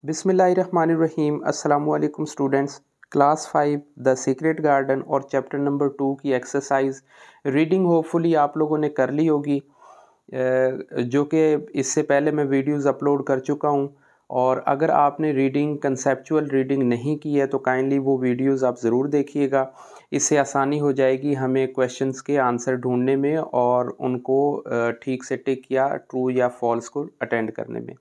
बिस्मिल्लाहिर्रहमानिर्रहीम। अस्सलाम वालेकुम students. Class 5 the secret garden और चैप्टर नंबर 2 की एक्सरसाइज रीडिंग होपफुली आप लोगों ने कर ली होगी, जो कि इससे पहले मैं वीडियोस अपलोड कर चुका हूं। और अगर आपने रीडिंग कंसेप्चुअल रीडिंग नहीं की है तो काइंडली वो वीडियोस आप ज़रूर देखिएगा। इससे आसानी हो जाएगी हमें क्वेश्चंस के आंसर ढूंढने में और उनको ठीक से टिक या ट्रू या फॉल्स को अटेंड करने में।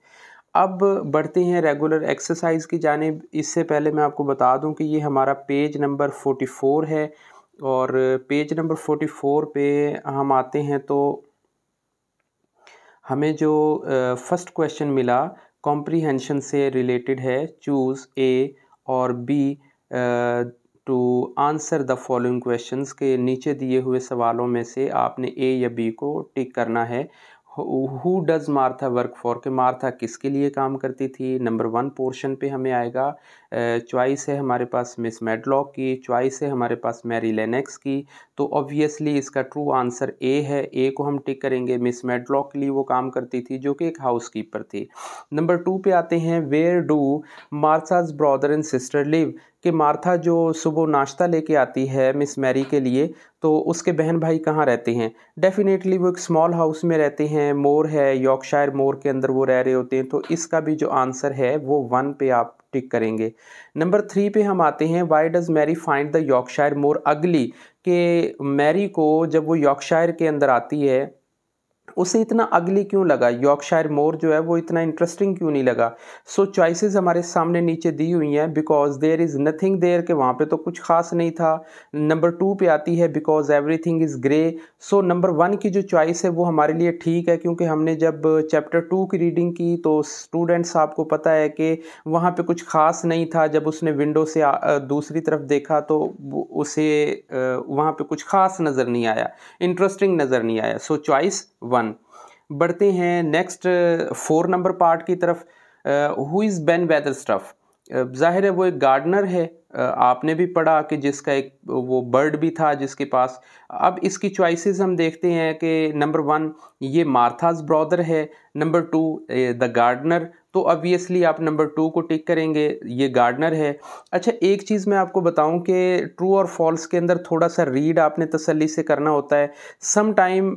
अब बढ़ते हैं रेगुलर एक्सरसाइज की जानिब। इससे पहले मैं आपको बता दूं कि ये हमारा पेज नंबर 44 है और पेज नंबर 44 पे हम आते हैं तो हमें जो फर्स्ट क्वेश्चन मिला कॉम्प्रीहेंशन से रिलेटेड है। चूज़ ए और B to answer the following questions के नीचे दिए हुए सवालों में से आपने ए या बी को टिक करना है। Who does Martha work for, के मार्था किसके लिए काम करती थी। नंबर 1 पोर्शन पे हमें आएगा। चॉइस है हमारे पास मिस मेडलॉक की, चॉइस है हमारे पास मैरी लेनेक्स की। तो ऑब्वियसली इसका ट्रू आंसर ए है, ए को हम टिक करेंगे। मिस मेडलॉक के लिए वो काम करती थी जो कि एक हाउसकीपर थी। नंबर 2 पे आते हैं। Where do Martha's brother and sister live, कि मार्था जो सुबह नाश्ता लेके आती है मिस मैरी के लिए, तो उसके बहन भाई कहाँ रहते हैं। डेफिनेटली वो एक स्मॉल हाउस में रहते हैं। मोर है, यॉर्कशायर मोर के अंदर वो रह रहे होते हैं। तो इसका भी जो आंसर है वो 1 पे आप टिक करेंगे। नंबर 3 पे हम आते हैं। Why does Mary find the Yorkshire moor ugly, कि मैरी को जब वो यॉर्कशायर के अंदर आती है उसे इतना अगली क्यों लगा, यॉर्कशायर मोर जो है वो इतना इंटरेस्टिंग क्यों नहीं लगा। सो चॉइसेस हमारे सामने नीचे दी हुई हैं। Because there is nothing there, के वहाँ पे तो कुछ खास नहीं था। नंबर 2 पे आती है because everything is grey. So number 1 की जो चॉइस है वो हमारे लिए ठीक है, क्योंकि हमने जब चैप्टर 2 की रीडिंग की तो स्टूडेंट्स आपको पता है कि वहाँ पे कुछ खास नहीं था। जब उसने विंडो से दूसरी तरफ देखा तो उसे वहाँ पे कुछ खास नज़र नहीं आया, इंटरेस्टिंग नज़र नहीं आया। सो चॉइस 1। बढ़ते हैं नेक्स्ट 4 नंबर पार्ट की तरफ। हु इज़ बेन वेदरस्टफ, जाहिर है वो एक गार्डनर है। आपने भी पढ़ा कि जिसका एक वो बर्ड भी था जिसके पास। अब इसकी चॉइसेस हम देखते हैं कि नंबर 1 ये मार्थाज ब्रदर है, नंबर 2 द गार्डनर। तो ऑब्वियसली आप नंबर 2 को टिक करेंगे, ये गार्डनर है। अच्छा, एक चीज़ मैं आपको बताऊं कि ट्रू और फॉल्स के अंदर थोड़ा सा रीड आपने तसल्ली से करना होता है। सम टाइम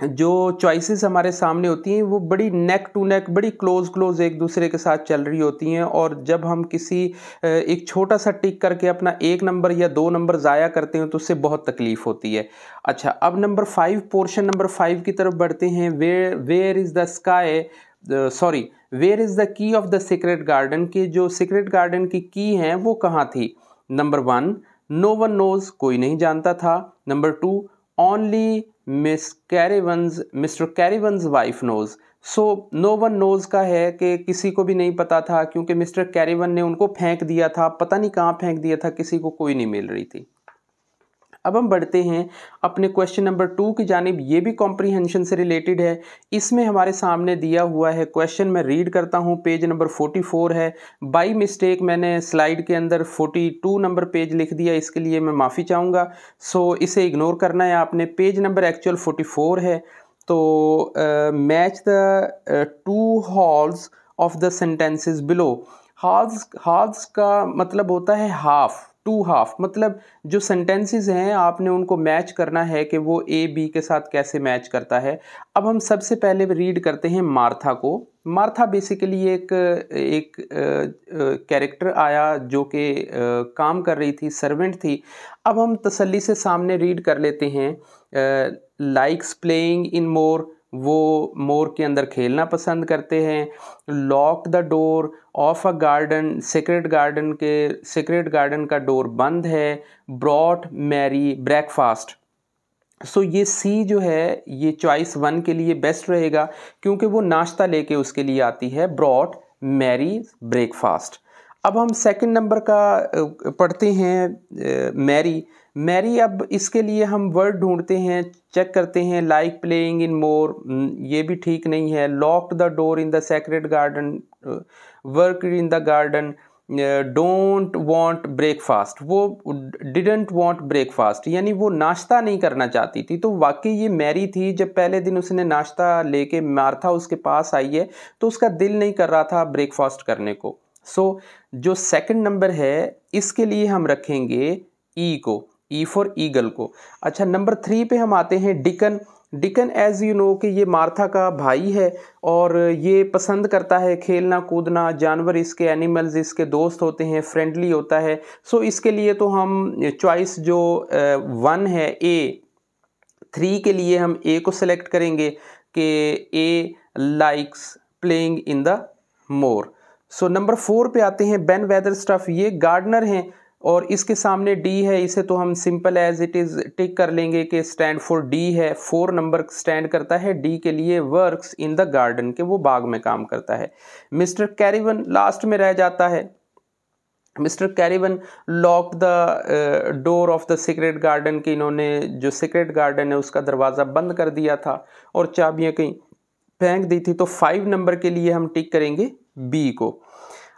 जो चॉइसेस हमारे सामने होती हैं वो बड़ी नेक टू नेक, बड़ी क्लोज एक दूसरे के साथ चल रही होती हैं, और जब हम किसी एक छोटा सा टिक करके अपना 1 नंबर या 2 नंबर ज़ाया करते हैं तो उससे बहुत तकलीफ होती है। अच्छा, अब नंबर 5 पोर्शन नंबर 5 की तरफ बढ़ते हैं। Where is the sky, sorry, where is the key of the secret garden, की जो सीक्रेट गार्डन की है वो कहाँ थी। नंबर 1 नो वन नोज, कोई नहीं जानता था। Number 2 only mister Craven's wife knows. So no one knows का है कि किसी को भी नहीं पता था, क्योंकि मिस्टर कैरीवन ने उनको फेंक दिया था, पता नहीं कहाँ फेंक दिया था, किसी को कोई नहीं मिल रही थी। अब हम बढ़ते हैं अपने क्वेश्चन नंबर 2 की जानिब। ये भी कॉम्प्रीहेंशन से रिलेटेड है। इसमें हमारे सामने दिया हुआ है क्वेश्चन, मैं रीड करता हूँ। पेज नंबर 44 है। बाई मिस्टेक मैंने स्लाइड के अंदर 42 नंबर पेज लिख दिया, इसके लिए मैं माफ़ी चाहूँगा। सो इसे इग्नोर करना है आपने। पेज नंबर एक्चुअल 44 है। तो match the two halves of the sentences below. Halves का मतलब होता है हाफ, टू हाफ मतलब जो सेंटेंसेस हैं आपने उनको मैच करना है कि वो ए बी के साथ कैसे मैच करता है। अब हम सबसे पहले रीड करते हैं मार्था को। मार्था बेसिकली एक कैरेक्टर आया जो कि काम कर रही थी, सर्वेंट थी। अब हम तसल्ली से सामने रीड कर लेते हैं। लाइक्स प्लेइंग इन मोर, वो मोर के अंदर खेलना पसंद करते हैं। Lock the door of a garden, secret garden का डोर बंद है। Brought Mary breakfast. सो ये सी जो है ये चॉइस 1 के लिए बेस्ट रहेगा, क्योंकि वो नाश्ता लेके उसके लिए आती है। Brought Mary breakfast. अब हम सेकंड नंबर का पढ़ते हैं। मैरी, अब इसके लिए हम वर्ड ढूंढते हैं, चेक करते हैं। लाइक प्लेइंग इन मोर, ये भी ठीक नहीं है। Lock the door in the secret garden, work in the garden, don't want breakfast, वो डिडंट वांट ब्रेकफास्ट यानी वो नाश्ता नहीं करना चाहती थी। तो वाकई ये मैरी थी, जब पहले दिन उसने नाश्ता लेके मार्था उसके पास आई है तो उसका दिल नहीं कर रहा था ब्रेकफास्ट करने को। सो जो सेकंड नंबर है इसके लिए हम रखेंगे ई को, ई फॉर ईगल को। अच्छा, नंबर 3 पे हम आते हैं Dickon. Dickon as you know कि ये मार्था का भाई है और ये पसंद करता है खेलना कूदना, जानवर इसके एनिमल्स इसके दोस्त होते हैं, फ्रेंडली होता है। सो इसके लिए तो हम चॉइस जो 1 है ए, 3 के लिए हम ए को सिलेक्ट करेंगे कि a likes playing in the moor. So number 4 पे आते हैं बेन वेदरस्टफ, ये गार्डनर हैं और इसके सामने डी है, इसे तो हम सिंपल एज इट इज़ टिक कर लेंगे कि स्टैंड फॉर डी है। 4 नंबर स्टैंड करता है डी के लिए, वर्क्स इन द गार्डन के वो बाग में काम करता है। मिस्टर कैरिवन लास्ट में रह जाता है। Mister Craven lock the door of the secret garden, कि इन्होंने जो सीक्रेट गार्डन है उसका दरवाज़ा बंद कर दिया था और चाबियां कहीं फेंक दी थी। तो 5 नंबर के लिए हम टिक करेंगे बी को।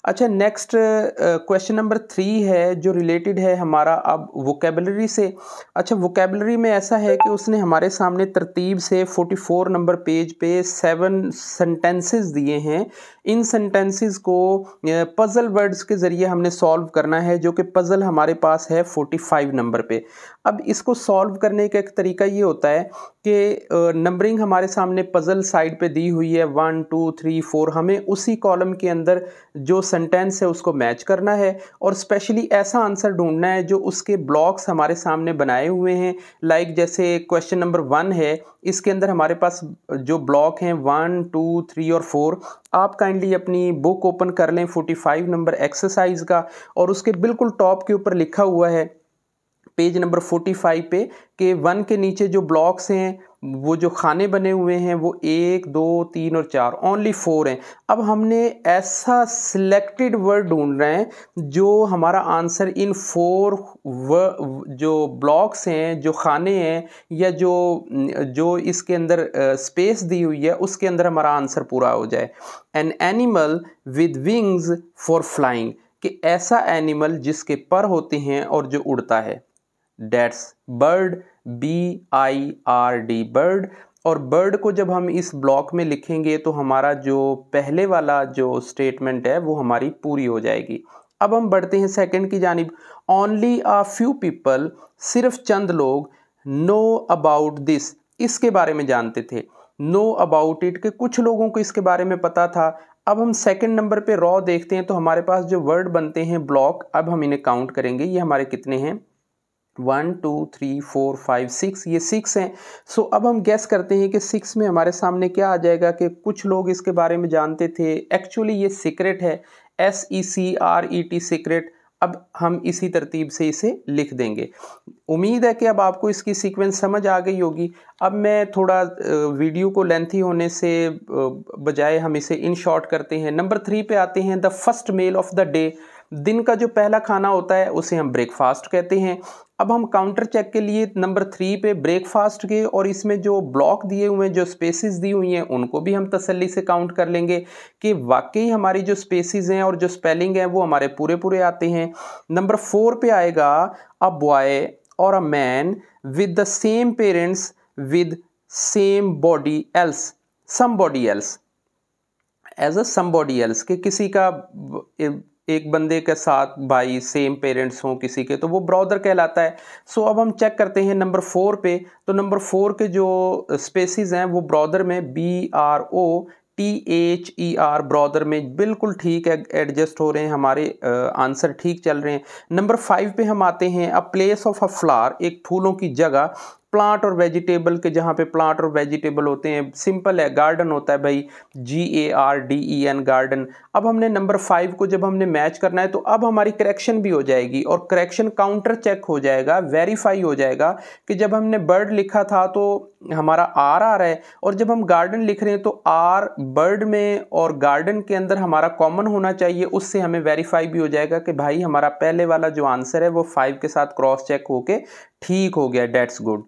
अच्छा, नेक्स्ट क्वेश्चन नंबर 3 है जो रिलेटेड है हमारा अब वोकेबलरी से। अच्छा, वोकेबलरी में ऐसा है कि उसने हमारे सामने तरतीब से 44 नंबर पेज पे 7 सेंटेंसेस दिए हैं। इन सेंटेंसेस को पज़ल वर्ड्स के ज़रिए हमने सॉल्व करना है, जो कि पज़ल हमारे पास है 45 नंबर पे। अब इसको सॉल्व करने का एक तरीका ये होता है कि नंबरिंग हमारे सामने पज़ल साइड पे दी हुई है 1 2 3 4, हमें उसी कॉलम के अंदर जो सेंटेंस है उसको मैच करना है और स्पेशली ऐसा आंसर ढूंढना है जो उसके ब्लॉक्स हमारे सामने बनाए हुए हैं। लाइक जैसे क्वेश्चन नंबर 1 है, इसके अंदर हमारे पास जो ब्लॉक हैं 1 2 3 और 4। आप काइंडली अपनी बुक ओपन कर लें 45 नंबर एक्सरसाइज का, और उसके बिल्कुल टॉप के ऊपर लिखा हुआ है पेज नंबर 45 पे कि 1 के नीचे जो ब्लॉक्स हैं, वो जो खाने बने हुए हैं वो 1 2 3 और 4, ओनली 4 हैं। अब हमने ऐसा सिलेक्टेड वर्ड ढूंढ रहे हैं जो हमारा आंसर इन 4 जो ब्लॉक्स हैं, जो खाने हैं, या जो इसके अंदर स्पेस दी हुई है उसके अंदर हमारा आंसर पूरा हो जाए। An animal with wings for flying, कि ऐसा एनिमल जिसके पर होते हैं और जो उड़ता है। That's bird, BIRD, bird. और बर्ड को जब हम इस ब्लॉक में लिखेंगे तो हमारा जो पहले वाला जो स्टेटमेंट है वो हमारी पूरी हो जाएगी। अब हम बढ़ते हैं सेकंड की जानिब। ओनली अ फ्यू पीपल, सिर्फ चंद लोग, नो अबाउट दिस, इसके बारे में जानते थे। नो अबाउट इट, के कुछ लोगों को इसके बारे में पता था। अब हम सेकंड नंबर पे रॉ देखते हैं तो हमारे पास जो वर्ड बनते हैं ब्लॉक, अब हम इन्हें काउंट करेंगे। ये हमारे कितने हैं? 1 2 3 4 5 6, ये 6 हैं। सो अब हम गैस करते हैं कि 6 में हमारे सामने क्या आ जाएगा कि कुछ लोग इसके बारे में जानते थे। एक्चुअली ये सीक्रेट है, SECRET, सीक्रेट। अब हम इसी तरतीब से इसे लिख देंगे। उम्मीद है कि अब आपको इसकी सीक्वेंस समझ आ गई होगी। अब मैं थोड़ा वीडियो को लेंथी होने से बजाय हम इसे इन शॉर्ट करते हैं। नंबर 3 पे आते हैं। The first meal of the day, दिन का जो पहला खाना होता है उसे हम ब्रेकफास्ट कहते हैं। अब हम काउंटर चेक के लिए नंबर 3 पे ब्रेकफास्ट के और इसमें जो ब्लॉक दिए हुए हैं, जो स्पेसेस दी हुई हैं, उनको भी हम तसल्ली से काउंट कर लेंगे कि वाकई हमारी जो स्पेसेस हैं और जो स्पेलिंग है वो हमारे पूरे पूरे आते हैं। नंबर 4 पे आएगा अ बॉय और a man with the same parents with same body else, somebody else, as a somebody else, के किसी का एक बंदे के साथ भाई सेम पेरेंट्स हों किसी के, तो वो ब्रदर कहलाता है। सो अब हम चेक करते हैं नंबर 4 पे। तो नंबर 4 के जो स्पेसिस हैं वो ब्रदर में BROTHER, ब्रदर में बिल्कुल ठीक है, एडजस्ट हो रहे हैं, हमारे आंसर ठीक चल रहे हैं। नंबर 5 पे हम आते हैं। A place of a flower, एक फूलों की जगह। प्लांट और वेजिटेबल के, जहाँ पे प्लांट और वेजिटेबल होते हैं, सिंपल है, गार्डन होता है भाई, GARDEN, गार्डन। अब हमने नंबर 5 को जब हमने मैच करना है तो अब हमारी करेक्शन भी हो जाएगी और करेक्शन काउंटर चेक हो जाएगा, वेरीफाई हो जाएगा कि जब हमने बर्ड लिखा था तो हमारा R आ रहा है, और जब हम गार्डन लिख रहे हैं तो R बर्ड में और गार्डन के अंदर हमारा कॉमन होना चाहिए। उससे हमें वेरीफाई भी हो जाएगा कि भाई हमारा पहले वाला जो आंसर है वो 5 के साथ क्रॉस चेक होके ठीक हो गया। Dates good.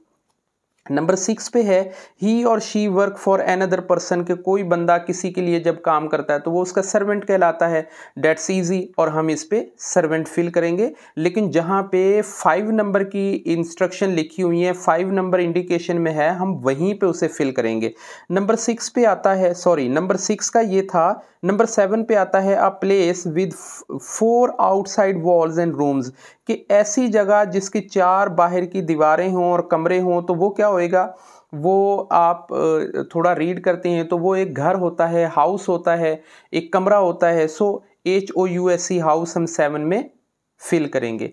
नंबर 6 पे है ही और she work for another person, के कोई बंदा किसी के लिए जब काम करता है तो वो उसका सर्वेंट कहलाता है। डेट्स इजी, और हम इस पे सर्वेंट फिल करेंगे। लेकिन जहाँ पे 5 नंबर की इंस्ट्रक्शन लिखी हुई है, 5 नंबर इंडिकेशन में है, हम वहीं पे उसे फिल करेंगे। नंबर 6 पे आता है, सॉरी नंबर 6 का ये था। नंबर 7 पे आता है a place with 4 outside walls and rooms, कि ऐसी जगह जिसकी 4 बाहर की दीवारें हों और कमरे हों, तो वो क्या होएगा, वो आप थोड़ा रीड करते हैं तो वो एक घर होता है, हाउस होता है, एक कमरा होता है। सो HOUSE हाउस हम 7 में फिल करेंगे।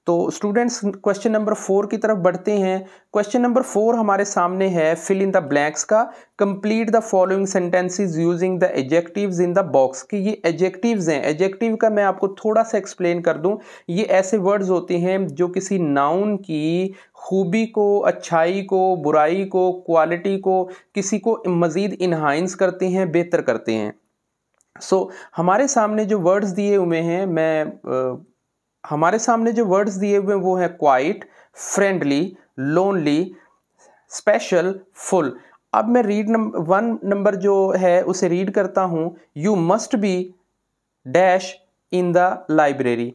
तो स्टूडेंट्स क्वेश्चन नंबर 4 की तरफ बढ़ते हैं। क्वेश्चन नंबर 4 हमारे सामने है फिल इन द ब्लैंक्स का। Complete the following sentences using the adjectives in the box, कि ये एडजेक्टिव्स हैं। एडजेक्टिव का मैं आपको थोड़ा सा एक्सप्लेन कर दूं। ये ऐसे वर्ड्स होते हैं जो किसी नाउन की खूबी को, अच्छाई को, बुराई को, क्वालिटी को, किसी को मज़ीद इन्हांस करते हैं, बेहतर करते हैं। हमारे सामने जो वर्ड्स दिए हुए हैं, हमारे सामने जो वर्ड्स दिए हुए हैं वो है quite, friendly, lonely, special, full. अब मैं रीड 1 नंबर जो है उसे रीड करता हूं। You must be dash in the library.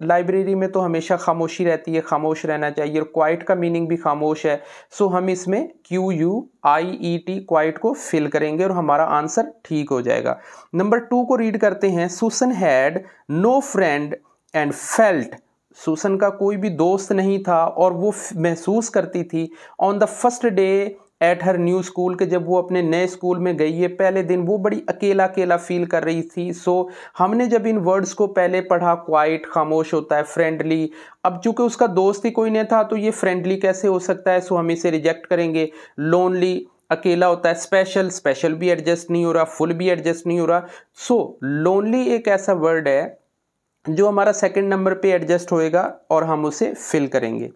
Library में तो हमेशा खामोशी रहती है, खामोश रहना चाहिए, और क्वाइट का मीनिंग भी खामोश है। हम इसमें QUIET क्वाइट को फिल करेंगे और हमारा आंसर ठीक हो जाएगा। नंबर 2 को रीड करते हैं। Susan had no friend and felt, Susan का कोई भी दोस्त नहीं था और वो महसूस करती थी on the first day at her new school, के जब वो अपने नए स्कूल में गई है पहले दिन वो बड़ी अकेला अकेला फील कर रही थी। हमने जब इन वर्ड्स को पहले पढ़ा, क्वाइट खामोश होता है, फ्रेंडली, अब चूंकि उसका दोस्त ही कोई नहीं था तो ये फ्रेंडली कैसे हो सकता है, हम इसे रिजेक्ट करेंगे। लोनली अकेला होता है, स्पेशल, स्पेशल भी एडजस्ट नहीं हो रहा, फुल भी एडजस्ट नहीं हो रहा। लोनली एक ऐसा वर्ड है जो हमारा सेकंड नंबर पे एडजस्ट होएगा और हम उसे फिल करेंगे।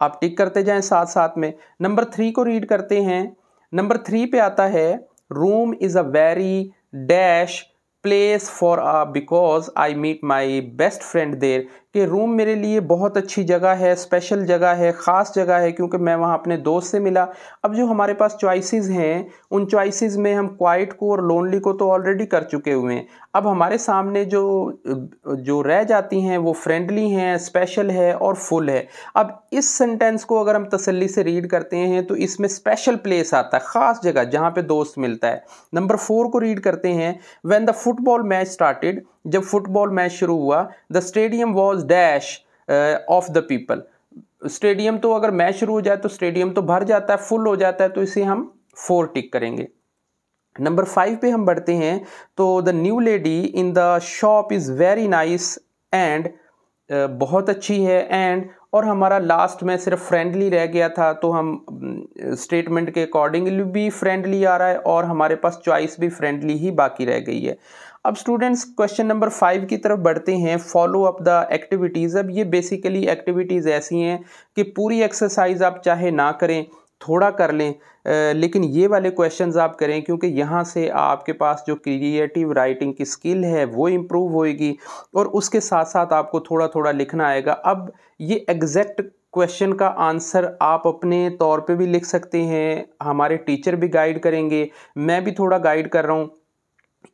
आप टिक करते जाएं साथ साथ में। नंबर 3 को रीड करते हैं। नंबर 3 पे आता है room is a very dash place for because I meet my best friend there, कि रूम मेरे लिए बहुत अच्छी जगह है, स्पेशल जगह है, ख़ास जगह है, क्योंकि मैं वहाँ अपने दोस्त से मिला। अब जो हमारे पास चॉइसेस हैं उन चॉइसेस में हम क्वाइट को और लोनली को तो ऑलरेडी कर चुके हुए हैं। अब हमारे सामने जो रह जाती हैं वो फ्रेंडली हैं, स्पेशल है और फुल है। अब इस सेंटेंस को अगर हम तसल्ली से रीड करते हैं तो इसमें स्पेशल प्लेस आता है, ख़ास जगह जहाँ पे दोस्त मिलता है। नंबर 4 को रीड करते हैं। When the football match started, जब फुटबॉल मैच शुरू हुआ, the stadium was dash of the people, stadium तो अगर मैच शुरू हो जाए तो स्टेडियम तो भर जाता है, फुल हो जाता है, तो इसे हम 4 टिक करेंगे। नंबर 5 पे हम बढ़ते हैं। तो the new lady in the shop is very nice and, बहुत अच्छी है, एंड, और हमारा लास्ट में सिर्फ फ्रेंडली रह गया था तो हम स्टेटमेंट के अकॉर्डिंगली भी फ्रेंडली आ रहा है और हमारे पास चॉइस भी फ्रेंडली ही बाकी रह गई है। अब स्टूडेंट्स क्वेश्चन नंबर 5 की तरफ बढ़ते हैं। Follow up the activities. अब ये बेसिकली एक्टिविटीज़ ऐसी हैं कि पूरी एक्सरसाइज आप चाहे ना करें, थोड़ा कर लें, लेकिन ये वाले क्वेश्चंस आप करें, क्योंकि यहाँ से आपके पास जो क्रिएटिव राइटिंग की स्किल है वो इम्प्रूव होएगी और उसके साथ साथ आपको थोड़ा थोड़ा लिखना आएगा। अब ये एग्जैक्ट क्वेश्चन का आंसर आप अपने तौर पे भी लिख सकते हैं, हमारे टीचर भी गाइड करेंगे, मैं भी थोड़ा गाइड कर रहा हूँ।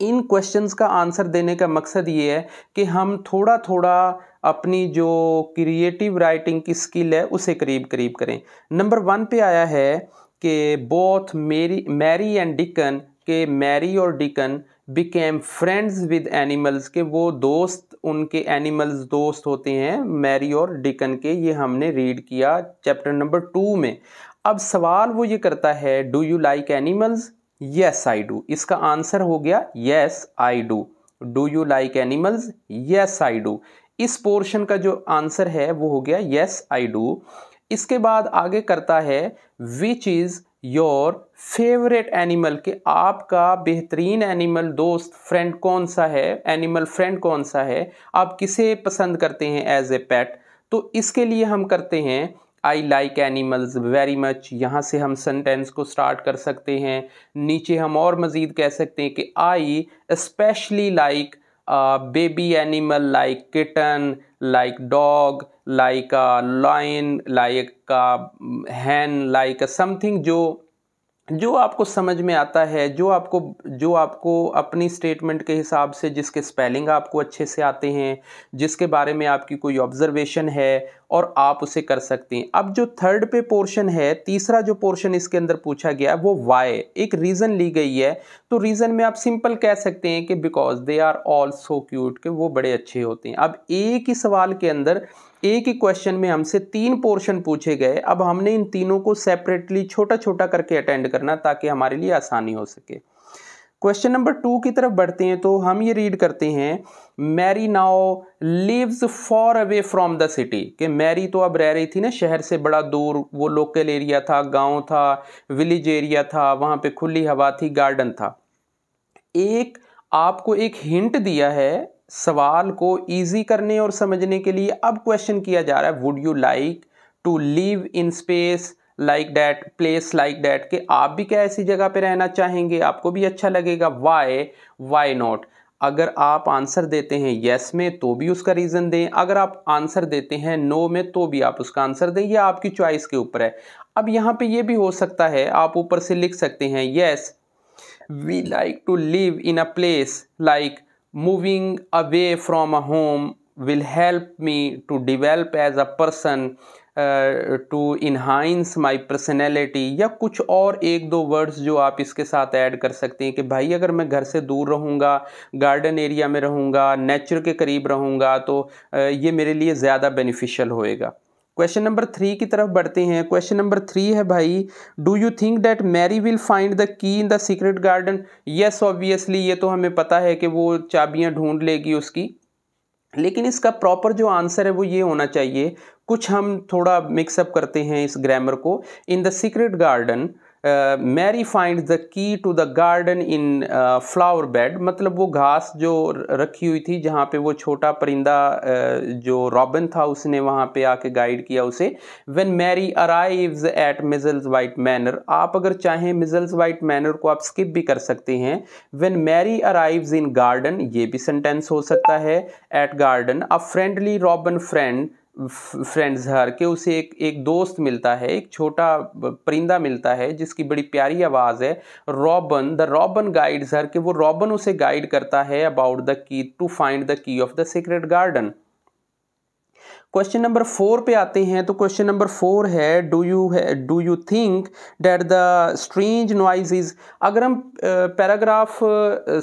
इन क्वेश्चंस का आंसर देने का मकसद ये है कि हम थोड़ा थोड़ा अपनी जो क्रिएटिव राइटिंग की स्किल है उसे करीब करीब करें। नंबर 1 पे आया है कि बोथ मैरी एंड डिकन, के मैरी और deacon became friends with animals, के वो दोस्त, उनके एनिमल्स दोस्त होते हैं मैरी और डिकन के। ये हमने रीड किया चैप्टर नंबर 2 में। अब सवाल वो ये करता है, do you like animals? Yes I do. इसका आंसर हो गया yes I do. Do you like animals? Yes I do. इस पोर्शन का जो आंसर है वो हो गया यस आई डू। इसके बाद आगे करता है which is your favourite animal, के आपका बेहतरीन एनिमल दोस्त फ्रेंड कौन सा है, एनिमल फ्रेंड कौन सा है, आप किसे पसंद करते हैं एज ए पेट। तो इसके लिए हम करते हैं I like animals very much. यहाँ से हम सेंटेंस को स्टार्ट कर सकते हैं। नीचे हम और मज़ीद कह सकते हैं कि I specially like baby animal like kitten, like dog, like a lion, like a hen, like a something जो आपको समझ में आता है, जो आपको अपनी स्टेटमेंट के हिसाब से, जिसके स्पेलिंग आपको अच्छे से आते हैं, जिसके बारे में आपकी कोई ऑब्जर्वेशन है और आप उसे कर सकते हैं। अब जो थर्ड पे पोर्शन है, तीसरा जो पोर्शन इसके अंदर पूछा गया वो वाई, एक रीज़न ली गई है। तो रीज़न में आप सिंपल कह सकते हैं कि because they are all so cute, कि वो बड़े अच्छे होते हैं। अब एक ही सवाल के अंदर, एक ही क्वेश्चन में हमसे 3 पोर्शन पूछे गए। अब हमने इन तीनों को सेपरेटली छोटा छोटा करके अटेंड करना ताकि हमारे लिए आसानी हो सके। क्वेश्चन नंबर 2 की तरफ बढ़ते हैं तो हम ये रीड करते हैं, Mary now lives far away from the city, कि मैरी तो अब रह रही थी ना शहर से बड़ा दूर, वो लोकल एरिया था, गांव था, विलेज एरिया था, वहां पे खुली हवा थी, गार्डन था। आपको एक हिंट दिया है सवाल को इजी करने और समझने के लिए। अब क्वेश्चन किया जा रहा है, would you like to live in space like that, place like that, कि आप भी क्या ऐसी जगह पे रहना चाहेंगे, आपको भी अच्छा लगेगा। Why not. अगर आप आंसर देते हैं यस में तो भी उसका रीजन दें, अगर आप आंसर देते हैं नो में तो भी आप उसका आंसर दें, यह आपकी चॉइस के ऊपर है। अब यहाँ पे ये भी हो सकता है, आप ऊपर से लिख सकते हैं yes we like to live in a place like moving away from a home will help me to develop as a person, to enhance my personality, या कुछ और एक दो वर्ड्स जो आप इसके साथ ऐड कर सकते हैं कि भाई अगर मैं घर से दूर रहूँगा, गार्डन एरिया में रहूँगा, नेचर के करीब रहूँगा तो ये मेरे लिए ज़्यादा बेनिफिशियल होएगा। क्वेश्चन नंबर 3 की तरफ बढ़ते हैं। क्वेश्चन नंबर 3 है भाई, do you think that Mary will find the key in the secret garden? Yes obviously, ये तो हमें पता है कि वो चाबियां ढूंढ लेगी उसकी, लेकिन इसका प्रॉपर जो आंसर है वो ये होना चाहिए, कुछ हम थोड़ा मिक्सअप करते हैं इस ग्रामर को। In the secret garden Mary find the key to the garden in flower bed, मतलब वो घास जो रखी हुई थी जहाँ पे वो छोटा परिंदा जो रॉबिन था उसने वहाँ पे आके गाइड किया उसे। When Mary arrives at Misselthwaite manor, आप अगर चाहें मिजल्स वाइट मैनर को आप स्किप भी कर सकते हैं। When Mary arrives in garden, ये भी सेंटेंस हो सकता है। At garden a friendly robin friends her, के उसे एक दोस्त मिलता है, एक छोटा परिंदा मिलता है जिसकी बड़ी प्यारी आवाज है। Robin, the robin guides her, के वो रॉबिन उसे गाइड करता है about the key, to find the key of the secret garden. Question number 4 पे आते हैं। तो क्वेश्चन नंबर 4 है, do you think that the strange noise is, अगर हम पैराग्राफ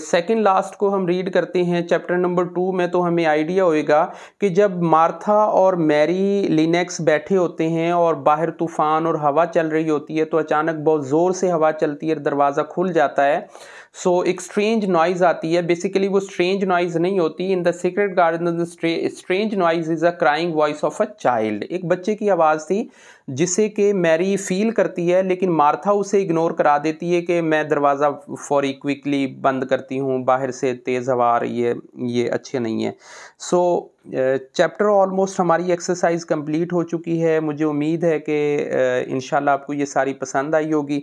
सेकंड लास्ट को हम रीड करते हैं चैप्टर नंबर 2 में तो हमें आइडिया होएगा कि जब मार्था और मैरी लिनेक्स बैठे होते हैं और बाहर तूफान और हवा चल रही होती है तो अचानक बहुत ज़ोर से हवा चलती है, दरवाज़ा खुल जाता है, सो एक स्ट्रेंज नॉइज आती है। बेसिकली वो स्ट्रेंज नॉइज नहीं होती। इन the secret garden strange noise is a crying voice of a child, एक बच्चे की आवाज़ थी जिसे कि मैरी फील करती है, लेकिन मार्था उसे इग्नोर करा देती है कि मैं दरवाज़ा फॉरी क्विकली बंद करती हूँ, बाहर से तेज़ हवा आ रही है, ये अच्छे नहीं है। सो चैप्टर ऑलमोस्ट हमारी एक्सरसाइज कंप्लीट हो चुकी है। मुझे उम्मीद है कि इंशाल्लाह आपको ये सारी पसंद आई होगी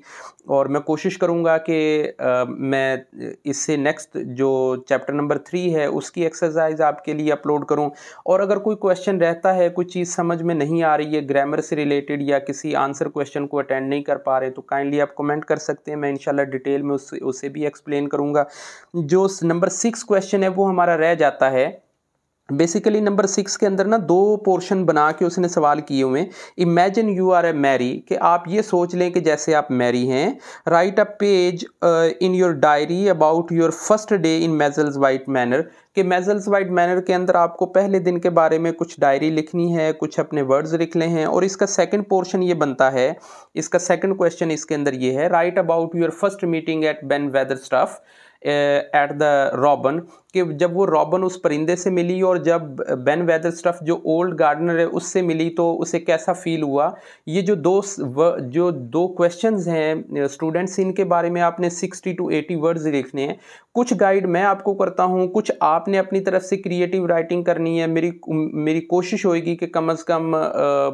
और मैं कोशिश करूँगा कि मैं इससे नेक्स्ट जो चैप्टर नंबर 3 है उसकी एक्सरसाइज आपके लिए अपलोड करूँ। और अगर कोई क्वेश्चन रहता है, कोई चीज़ समझ में नहीं आ रही है ग्रामर से रिलेटेड या किसी आंसर क्वेश्चन को अटेंड नहीं कर पा रहे, तो काइंडली आप कमेंट कर सकते हैं, मैं इंशाल्लाह डिटेल में उसे भी एक्सप्लेन करूँगा। जो नंबर 6 क्वेश्चन है वो हमारा रह जाता है। बेसिकली नंबर 6 के अंदर ना 2 पोर्शन बना के उसने सवाल किए हुए हैं। Imagine you are a Mary, कि आप ये सोच लें कि जैसे आप मैरी हैं। Right a page in your diary about your first day in measles white manner, कि मेजल्स वाइट मैनर के अंदर आपको पहले दिन के बारे में कुछ डायरी लिखनी है, कुछ अपने वर्ड्स लिख ले हैं। और इसका सेकंड पोर्शन ये बनता है, इसका सेकंड क्वेश्चन इसके अंदर ये है, write about your first meeting at Ben Weatherstaff at the robin, कि जब वो रॉबिन उस परिंदे से मिली और जब बेन वेदरस्टफ जो ओल्ड गार्डनर है उससे मिली तो उसे कैसा फील हुआ। ये जो दो क्वेश्चंस हैं स्टूडेंट्स, इनके बारे में आपने 60 to 80 वर्ड्स लिखने हैं। कुछ गाइड मैं आपको करता हूँ, कुछ आपने अपनी तरफ से क्रिएटिव राइटिंग करनी है। मेरी कोशिश होएगी कि कम अज़ कम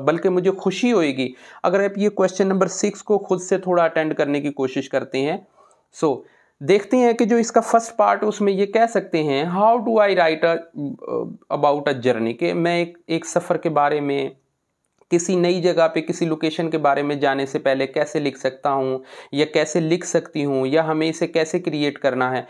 बल्कि मुझे खुशी होएगी अगर आप ये क्वेश्चन नंबर 6 को खुद से थोड़ा अटेंड करने की कोशिश करते हैं। सो देखते हैं कि जो इसका फर्स्ट पार्ट उसमें ये कह सकते हैं, how do I right about a journey, कि मैं एक सफ़र के बारे में, किसी नई जगह पे, किसी लोकेशन के बारे में जाने से पहले कैसे लिख सकता हूँ या कैसे लिख सकती हूँ, या हमें इसे कैसे क्रिएट करना है।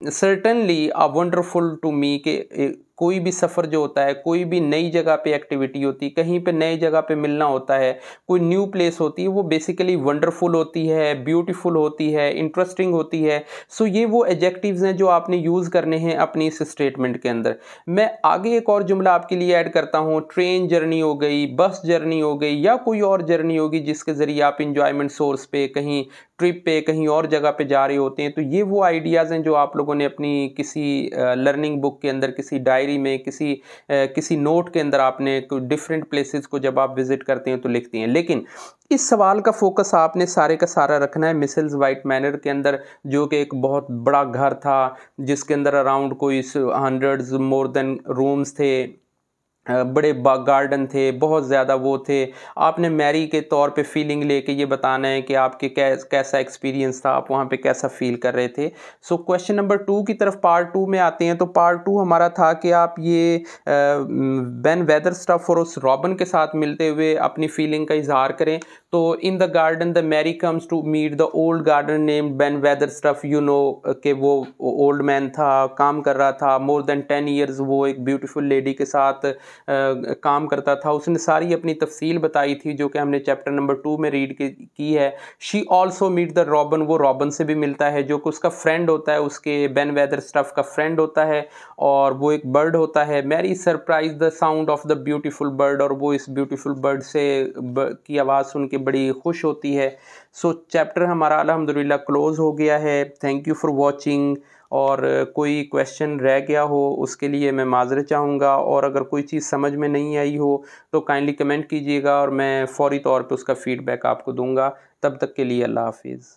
Certainly a wonderful to me के कोई भी सफ़र जो होता है, कोई भी नई जगह पे एक्टिविटी होती है, कहीं पे नई जगह पे मिलना होता है, कोई न्यू प्लेस होती है, वो बेसिकली वंडरफुल होती है, ब्यूटीफुल होती है, इंटरेस्टिंग होती है। सो ये वो एडजेक्टिव्स हैं जो आपने यूज़ करने हैं अपनी इस स्टेटमेंट के अंदर। मैं आगे एक और जुमला आपके लिए ऐड करता हूँ, ट्रेन जर्नी हो गई, बस जर्नी हो गई, या कोई और जर्नी होगी जिसके ज़रिए आप इंजॉयमेंट सोर्स पे, कहीं ट्रिप पे, कहीं और जगह पे जा रहे होते हैं। तो ये वो आइडियाज़ हैं जो आप लोगों ने अपनी किसी लर्निंग बुक के अंदर, किसी डायरी में, किसी नोट के अंदर आपने डिफरेंट प्लेसेस को जब आप विजिट करते हैं तो लिखते हैं। लेकिन इस सवाल का फोकस आपने सारे का सारा रखना है मिसेस वाइट मैनर के अंदर, जो कि एक बहुत बड़ा घर था जिसके अंदर अराउंड कोई हंड्रेड्स मोर देन रूम्स थे, बड़े गार्डन थे, बहुत ज़्यादा वो थे। आपने मैरी के तौर पे फीलिंग लेके ये बताना है कि आपके कैसा एक्सपीरियंस था, आप वहाँ पे कैसा फ़ील कर रहे थे। सो क्वेश्चन नंबर 2 की तरफ पार्ट 2 में आते हैं। तो पार्ट 2 हमारा था कि आप ये बेन वेदरस्टफ और उस रॉबिन के साथ मिलते हुए अपनी फीलिंग का इज़हार करें। तो in the garden the Mary comes to meet the old garden named Ben Weatherstaff, you know कि वो ओल्ड मैन था, काम कर रहा था, मोर देन 10 ईयर्स वो एक ब्यूटीफुल लेडी के साथ काम करता था। उसने सारी अपनी तफसील बताई थी जो कि हमने चैप्टर नंबर 2 में रीड की है। She also meet the robin, वो रॉबिन से भी मिलता है जो कि उसका फ्रेंड होता है, उसके बेन वेदरस्टफ का फ्रेंड होता है, और वो एक बर्ड होता है। Mary surprise the sound of the beautiful bird, और वो इस ब्यूटीफुल बर्ड से की आवाज़ सुन के बड़ी खुश होती है। सो चैप्टर हमारा अल्हम्दुलिल्लाह क्लोज हो गया है। Thank you for watching. और कोई क्वेश्चन रह गया हो उसके लिए मैं माज़रत चाहूँगा, और अगर कोई चीज़ समझ में नहीं आई हो तो काइंडली कमेंट कीजिएगा और मैं फ़ौरी तौर पे उसका फ़ीडबैक आपको दूँगा। तब तक के लिए अल्लाह हाफ़िज़।